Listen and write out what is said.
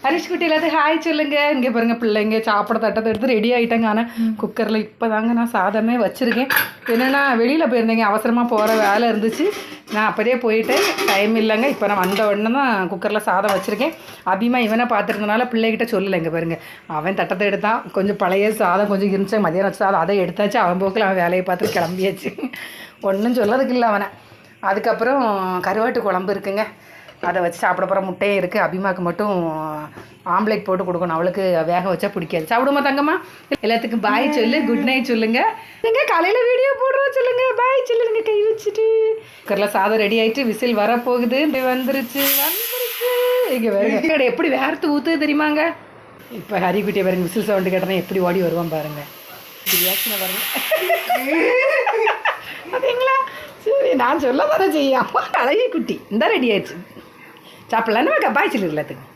ஹரிஷ் குட்டி எல்லாத்துக்கும் ஹாய் சொல்லுங்க. இங்கே பாருங்க பிள்ளைங்க சாப்பிட தட்டத்தை எடுத்து ரெடி ஆகிட்டேங்க. ஆனால் குக்கரில் இப்போ தாங்க நான் சாதமே வச்சுருக்கேன். என்னென்னா வெளியில் போயிருந்தேங்க, அவசரமாக போகிற வேலை இருந்துச்சு. நான் அப்படியே போயிட்டு டைம் இல்லைங்க. இப்போ நான் வந்த உடனே தான் குக்கரில் சாதம் வச்சுருக்கேன். அபிமா இவனை பார்த்துருந்தனால பிள்ளைகிட்ட சொல்லலை. இங்கே பாருங்க அவன் தட்டத்தை எடுத்தான். கொஞ்சம் பழைய சாதம் கொஞ்சம் இருந்துச்சு, மதியானம் வச்சு சாதம் அதை எடுத்தாச்சு. அவன் போக்கில் அவன் வேலையை பார்த்து கிளம்பியாச்சு. ஒன்றும் சொல்லதுக்கு இல்லை அவனை. அதுக்கப்புறம் கருவாட்டு குழம்பு இருக்குங்க, அதை வச்சு சாப்பிட போகிற முட்டையும் இருக்குது. அபிமாவுக்கு மட்டும் ஆம்லேட் போட்டு கொடுக்கணும், அவளுக்கு வேக வச்சா பிடிக்காது. சாப்பிடுமா தங்கம்மா? எல்லாத்துக்கும் பாய் சொல்லு, குட் நைட் சொல்லுங்க. நீங்கள் காலையில் வீடியோ போடுறோம் சொல்லுங்க, பாய் சொல்லுங்க கை வச்சுட்டு. குக்கரில் சாதம் ரெடி ஆகிட்டு விசில் வரப்போகுது. வந்துருச்சு இங்கே வருங்க. எப்படி வேர்த்து ஊற்றுது தெரியுமாங்க? இப்போ ஹரிக்குட்டியை பாருங்க, விசில் சவுண்டு கேட்டனா எப்படி ஓடி வருவான் பாருங்க. ரியாக்ஷனை பாருங்க. பார்த்தீங்களா? சரி நான் சொல்ல தானே செய்யாமல் அழகி குட்டி இந்த ரெடி ஆயிடுச்சு. சாப்பிட்லான்னு பாய் சொல்லு எல்லாத்துக்கும்.